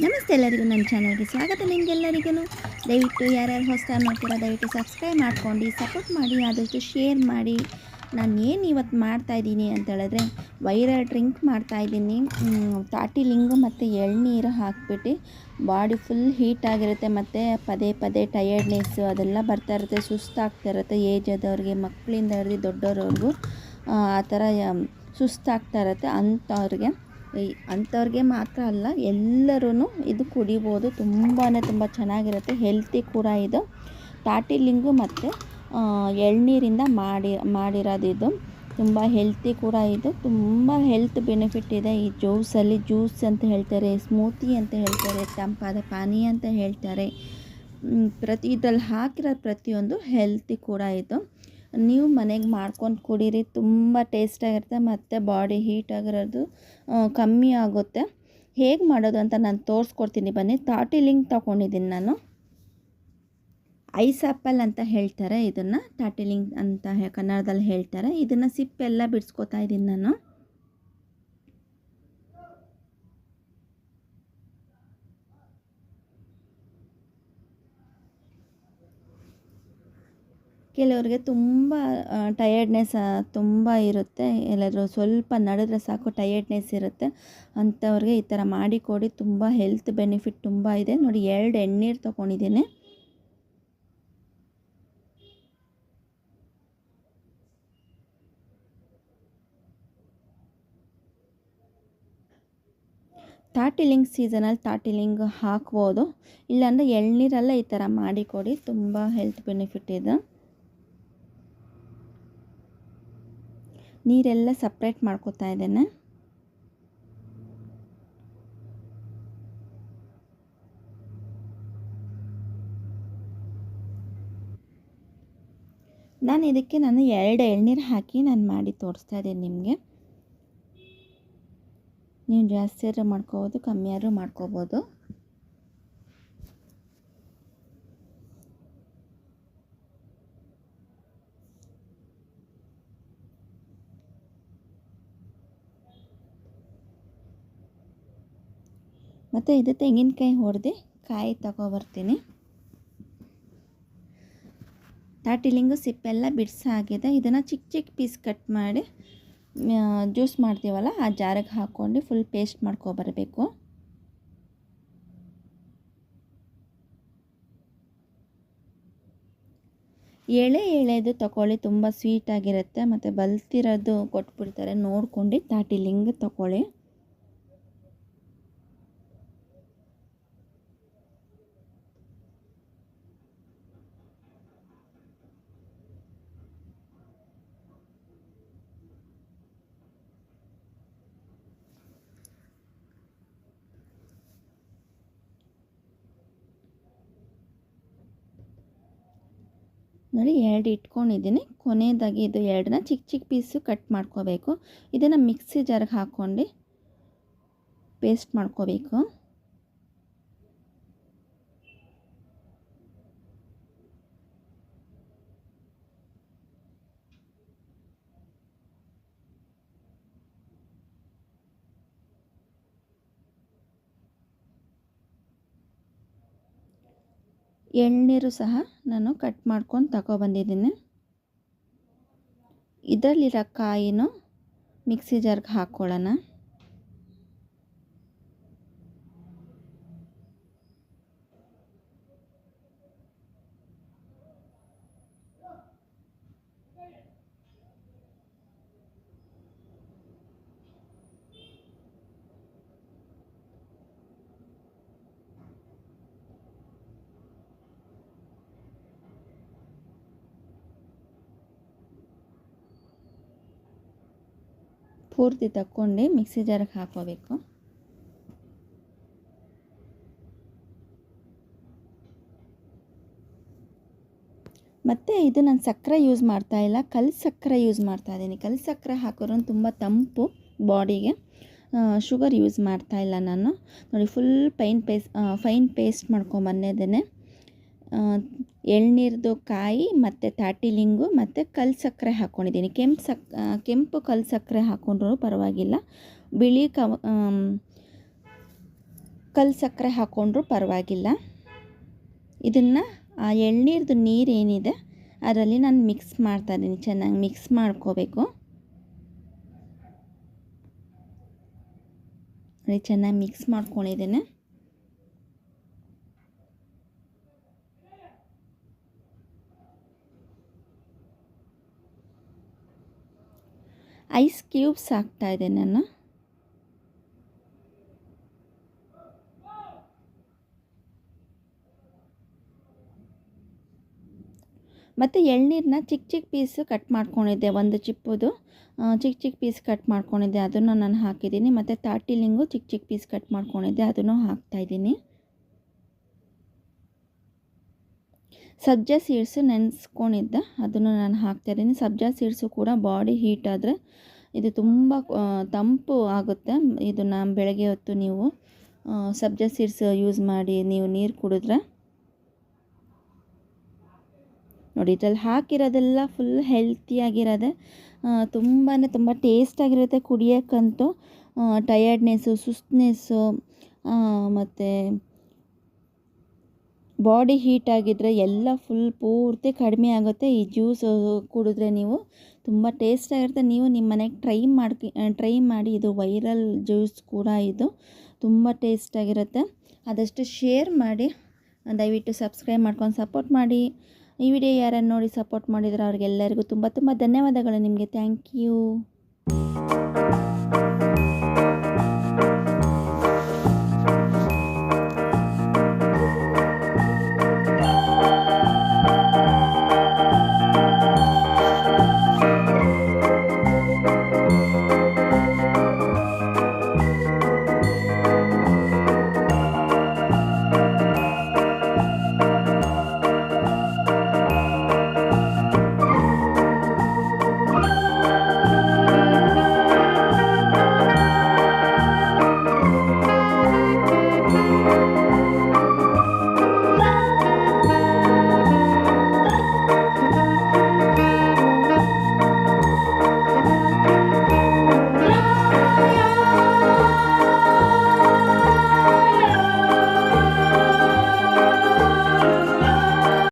ನಮಸ್ತೆ ಎಲ್ಲರಿಗೂ ನನ್ನ ಚಾನಲ್ಗೆ ಸ್ವಾಗತ. ನಿಮಗೆಲ್ಲರಿಗೂ ದಯವಿಟ್ಟು ಯಾರ್ಯಾರು ಹೊಸದಾಗಿ ನೋಡ್ತೀರಾ ದಯವಿಟ್ಟು ಸಬ್ಸ್ಕ್ರೈಬ್ ಮಾಡ್ಕೊಂಡು ಸಪೋರ್ಟ್ ಮಾಡಿ, ಆದಷ್ಟು ಶೇರ್ ಮಾಡಿ. ನಾನು ಏನು ಇವತ್ತು ಮಾಡ್ತಾಯಿದ್ದೀನಿ ಅಂತ ಹೇಳಿದ್ರೆ ವೈರಲ್ ಡ್ರಿಂಕ್ ಮಾಡ್ತಾಯಿದ್ದೀನಿ. ತಾಟಿ ಲಿಂಗು ಮತ್ತು ಎಳ್ನೀರು ಹಾಕ್ಬಿಟ್ಟು ಬಾಡಿ ಫುಲ್ ಹೀಟ್ ಆಗಿರುತ್ತೆ ಮತ್ತು ಪದೇ ಪದೇ ಟಯರ್ಡ್ನೆಸ್ಸು ಅದೆಲ್ಲ ಬರ್ತಾ ಇರುತ್ತೆ, ಸುಸ್ತಾಗ್ತಾ ಇರುತ್ತೆ. ಏಜ್ ಆದವ್ರಿಗೆ, ಮಕ್ಕಳಿಂದ ಹಿಡಿದು ದೊಡ್ಡೋರವ್ರಿಗೂ ಆ ಥರ ಸುಸ್ತಾಗ್ತಾ ಇರುತ್ತೆ. ಅಂಥವ್ರಿಗೆ ಮಾತ್ರ ಅಲ್ಲ, ಎಲ್ಲರೂ ಇದು ಕುಡಿಬೋದು. ತುಂಬ ಚೆನ್ನಾಗಿರುತ್ತೆ, ಹೆಲ್ತಿ ಕೂಡ ಇದು. ತಾಟಿ ಲಿಂಗು ಮತ್ತು ಎಳ್ನೀರಿಂದ ಮಾಡಿರೋದು ಇದು. ತುಂಬ ಹೆಲ್ತಿ ಕೂಡ ಇದು. ತುಂಬ ಹೆಲ್ತ್ ಬೆನಿಫಿಟ್ ಇದೆ ಈ ಜ್ಯೂಸಲ್ಲಿ. ಜ್ಯೂಸ್ ಅಂತ ಹೇಳ್ತಾರೆ, ಸ್ಮೂತಿ ಅಂತ ಹೇಳ್ತಾರೆ, ತಂಪಾದ ಪಾನೀಯ ಅಂತ ಹೇಳ್ತಾರೆ. ಇದರಲ್ಲಿ ಹಾಕಿರೋ ಪ್ರತಿಯೊಂದು ಹೆಲ್ತಿ ಕೂಡ ಇದು. ನೀವು ಮನೆಗೆ ಮಾಡ್ಕೊಂಡು ಕುಡೀರಿ, ತುಂಬ ಟೇಸ್ಟಾಗಿರುತ್ತೆ ಮತ್ತು ಬಾಡಿ ಹೀಟ್ ಆಗಿರೋದು ಕಮ್ಮಿ ಆಗುತ್ತೆ. ಹೇಗೆ ಮಾಡೋದು ಅಂತ ನಾನು ತೋರಿಸ್ಕೊಡ್ತೀನಿ ಬನ್ನಿ. ತಾಟಿ ಲಿಂಗ್ ತೊಗೊಂಡಿದ್ದೀನಿ ನಾನು. ಐಸ್ ಆ್ಯಪಲ್ ಅಂತ ಹೇಳ್ತಾರೆ ಇದನ್ನು, ತಾಟಿ ಲಿಂಗ್ ಅಂತ ಕನ್ನಡದಲ್ಲಿ ಹೇಳ್ತಾರೆ. ಇದನ್ನು ಸಿಪ್ಪೆಲ್ಲ ಬಿಡಿಸ್ಕೊತಾ ಇದ್ದೀನಿ ನಾನು. ಕೆಲವ್ರಿಗೆ ತುಂಬ ಟಯರ್ಡ್ನೆಸ್ ತುಂಬ ಇರುತ್ತೆ, ಎಲ್ಲಾದರೂ ಸ್ವಲ್ಪ ನಡೆದ್ರೆ ಸಾಕು ಟಯರ್ಡ್ನೆಸ್ ಇರುತ್ತೆ. ಅಂಥವ್ರಿಗೆ ಈ ಥರ ಮಾಡಿಕೊಡಿ, ತುಂಬ ಹೆಲ್ತ್ ಬೆನಿಫಿಟ್ ತುಂಬ ಇದೆ. ನೋಡಿ, 2 ಎಳ್ನೀರು ತೊಗೊಂಡಿದ್ದೀನಿ. ತಾಟಿ ಲಿಂಗ್ ಸೀಸನಲ್ಲಿ ತಾಟಿ ಲಿಂಗ್ ಹಾಕ್ಬೋದು, ಇಲ್ಲಾಂದರೆ ಎಳ್ನೀರೆಲ್ಲ ಈ ಥರ ಮಾಡಿಕೊಡಿ, ತುಂಬ ಹೆಲ್ತ್ ಬೆನಿಫಿಟ್ ಇದೆ. ನೀರೆಲ್ಲ ಸಪ್ರೇಟ್ ಮಾಡ್ಕೊತಾ ಇದ್ದೇನೆ. ಇದಕ್ಕೆ 2 ಎಳ್ನೀರು ಹಾಕಿ ಮಾಡಿ ತೋರಿಸ್ತಾ ಇದ್ದೀನಿ ನಿಮಗೆ. ನೀವು ಜಾಸ್ತಿ ಆದ್ರೂ ಮಾಡ್ಕೋಬೋದು, ಕಮ್ಮಿ ಆದ್ರೂ ಮಾಡ್ಕೋಬೋದು. ಮತ್ತು ಇದು ತೆಂಗಿನಕಾಯಿ ಹೊಡೆದು ಕಾಯಿ ತಗೊಬರ್ತೀನಿ. ತಾಟಿ ಲಿಂಗು ಸಿಪ್ಪೆಲ್ಲ ಬಿಡಿಸಾಗಿದೆ. ಇದನ್ನು ಚಿಕ್ಕ ಪೀಸ್ ಕಟ್ ಮಾಡಿ ಜ್ಯೂಸ್ ಮಾಡ್ತೀವಲ್ಲ ಆ ಜಾರಿಗೆ ಹಾಕ್ಕೊಂಡು ಫುಲ್ ಪೇಸ್ಟ್ ಮಾಡ್ಕೊಬರಬೇಕು. ಎಳೆದು ತಗೊಳ್ಳಿ, ತುಂಬ ಸ್ವೀಟಾಗಿರುತ್ತೆ. ಮತ್ತು ಬಲ್ತಿರೋದು ಕೊಟ್ಬಿಡ್ತಾರೆ, ನೋಡ್ಕೊಂಡು ತಾಟಿ ಲಿಂಗ್ ತಗೊಳ್ಳಿ. ನೋಡಿ, 2 ಇಟ್ಕೊಂಡಿದ್ದೀನಿ. ಕೊನೆಯದಾಗಿ ಇದು 2ನ ಚಿಕ್ಕ ಪೀಸು ಕಟ್ ಮಾಡ್ಕೋಬೇಕು. ಇದನ್ನು ಮಿಕ್ಸಿ ಜಾರ್ಗೆ ಹಾಕ್ಕೊಂಡು ಪೇಸ್ಟ್ ಮಾಡ್ಕೋಬೇಕು. ಎಳ್ನೀರು ಸಹ ನಾನು ಕಟ್ ಮಾಡ್ಕೊಂಡು ತಗೊಬಂದಿದ್ದೀನಿ. ಇದರಲ್ಲಿರೋ ಕಾಯಿನೂ ಮಿಕ್ಸಿ ಜಾರ್ಗೆ ಹಾಕ್ಕೊಳ್ಳೋಣ. ಪೂರ್ತಿ ತಕ್ಕೊಂಡು ಮಿಕ್ಸಿ ಜಾರ್ಗೆ ಹಾಕೋಬೇಕು. ಮತ್ತು ಇದು ನಾನು ಸಕ್ಕರೆ ಯೂಸ್ ಮಾಡ್ತಾಯಿಲ್ಲ, ಕಲ್ಲು ಸಕ್ಕರೆ ಯೂಸ್ ಮಾಡ್ತಾಯಿದ್ದೀನಿ. ಕಲ್ಲು ಸಕ್ಕರೆ ಹಾಕೋರು ತುಂಬ ತಂಪು ಬಾಡಿಗೆ. ಶುಗರ್ ಯೂಸ್ ಮಾಡ್ತಾಯಿಲ್ಲ ನಾನು. ನೋಡಿ, ಫುಲ್ ಫೈನ್ ಪೇಸ್ಟ್ ಮಾಡ್ಕೊಂಬಂದಿದ್ದೇನೆ. ಎಳ್ನೀರ್ದು ಕಾಯಿ ಮತ್ತು ತಾಟಿ ಲಿಂಗು ಮತ್ತು ಕಲ್ಲು ಸಕ್ಕರೆ ಹಾಕ್ಕೊಂಡಿದ್ದೀನಿ. ಕೆಂಪು ಕಲ್ಲು ಸಕ್ಕರೆ ಹಾಕ್ಕೊಂಡ್ರೂ ಪರವಾಗಿಲ್ಲ. ಬಿಳಿ ಕಲ್ಲು ಸಕ್ಕರೆ ಹಾಕ್ಕೊಂಡ್ರೂ ಪರವಾಗಿಲ್ಲ. ಇದನ್ನು ಆ ಎಳ್ನೀರ್ದು ನೀರೇನಿದೆ ಅದರಲ್ಲಿ ನಾನು ಮಿಕ್ಸ್ ಮಾಡ್ತಾಯಿದ್ದೀನಿ. ಚೆನ್ನಾಗಿ ಮಿಕ್ಸ್ ಮಾಡ್ಕೋಬೇಕು. ನೋಡಿ, ಚೆನ್ನಾಗಿ ಮಿಕ್ಸ್ ಮಾಡ್ಕೊಂಡಿದ್ದೇನೆ. ಐಸ್ ಕ್ಯೂಬ್ಸ್ ಹಾಕ್ತಾಯಿದ್ದೆ ನಾನು. ಮತ್ತು ಎಳ್ನೀರನ್ನ ಚಿಕ್ಕ ಚಿಕ್ಕ ಪೀಸು ಕಟ್ ಮಾಡ್ಕೊಂಡಿದ್ದೆ. ಒಂದು ಚಿಪ್ಪುದು ಚಿಕ್ಕ ಚಿಕ್ಕ ಪೀಸ್ ಕಟ್ ಮಾಡ್ಕೊಂಡಿದ್ದೆ, ಅದನ್ನು ನಾನು ಹಾಕಿದ್ದೀನಿ. ಮತ್ತು ತಾಟಿಲಿಂಗು ಚಿಕ್ಕ ಚಿಕ್ಕ ಪೀಸ್ ಕಟ್ ಮಾಡ್ಕೊಂಡಿದ್ದೆ, ಅದನ್ನು ಹಾಕ್ತಾಯಿದ್ದೀನಿ. ಸಬ್ಜಾ ಸೀಡ್ಸು ನೆನೆಸ್ಕೊಂಡಿದ್ದೆ, ಅದನ್ನು ನಾನು ಹಾಕ್ತಾಯಿದ್ದೀನಿ. ಸಬ್ಜಾ ಸೀಡ್ಸು ಕೂಡ ಬಾಡಿ ಹೀಟ್ ಆದರೆ ಇದು ತುಂಬ ತಂಪು ಆಗುತ್ತೆ. ಇದನ್ನು ಬೆಳಗ್ಗೆ ಹೊತ್ತು ನೀವು ಸಬ್ಜಾ ಸೀಡ್ಸ್ ಯೂಸ್ ಮಾಡಿ ನೀವು ನೀರು ಕುಡಿದ್ರೆ ನೋಡಿ, ಇದ್ರಲ್ಲಿ ಹಾಕಿರೋದೆಲ್ಲ ಫುಲ್ ಹೆಲ್ತಿಯಾಗಿರೋದೆ. ತುಂಬ ಟೇಸ್ಟಾಗಿರುತ್ತೆ ಕುಡಿಯೋಕ್ಕಂತೂ. ಟಯರ್ಡ್ನೆಸ್ಸು, ಸುಸ್ತನೆಸ್ಸು ಮತ್ತು ಬಾಡಿ ಹೀಟ್ ಆಗಿದ್ದರೆ ಎಲ್ಲ ಫುಲ್ ಪೂರ್ತಿ ಕಡಿಮೆ ಆಗುತ್ತೆ. ಈ ಜ್ಯೂಸ್ ಕುಡಿದ್ರೆ ನೀವು ತುಂಬ ಟೇಸ್ಟಾಗಿರುತ್ತೆ. ನೀವು ನಿಮ್ಮ ಮನೆಗೆ ಟ್ರೈ ಮಾಡಿ. ಇದು ವೈರಲ್ ಜ್ಯೂಸ್ ಕೂಡ ಇದು ತುಂಬ ಟೇಸ್ಟಾಗಿರುತ್ತೆ. ಆದಷ್ಟು ಶೇರ್ ಮಾಡಿ, ದಯವಿಟ್ಟು ಸಬ್ಸ್ಕ್ರೈಬ್ ಮಾಡ್ಕೊಂಡು ಸಪೋರ್ಟ್ ಮಾಡಿ. ಈ ವಿಡಿಯೋ ಯಾರನ್ನು ನೋಡಿ ಸಪೋರ್ಟ್ ಮಾಡಿದ್ರೆ ಅವ್ರಿಗೆಲ್ಲರಿಗೂ ತುಂಬ ಧನ್ಯವಾದಗಳು ನಿಮಗೆ. Thank you.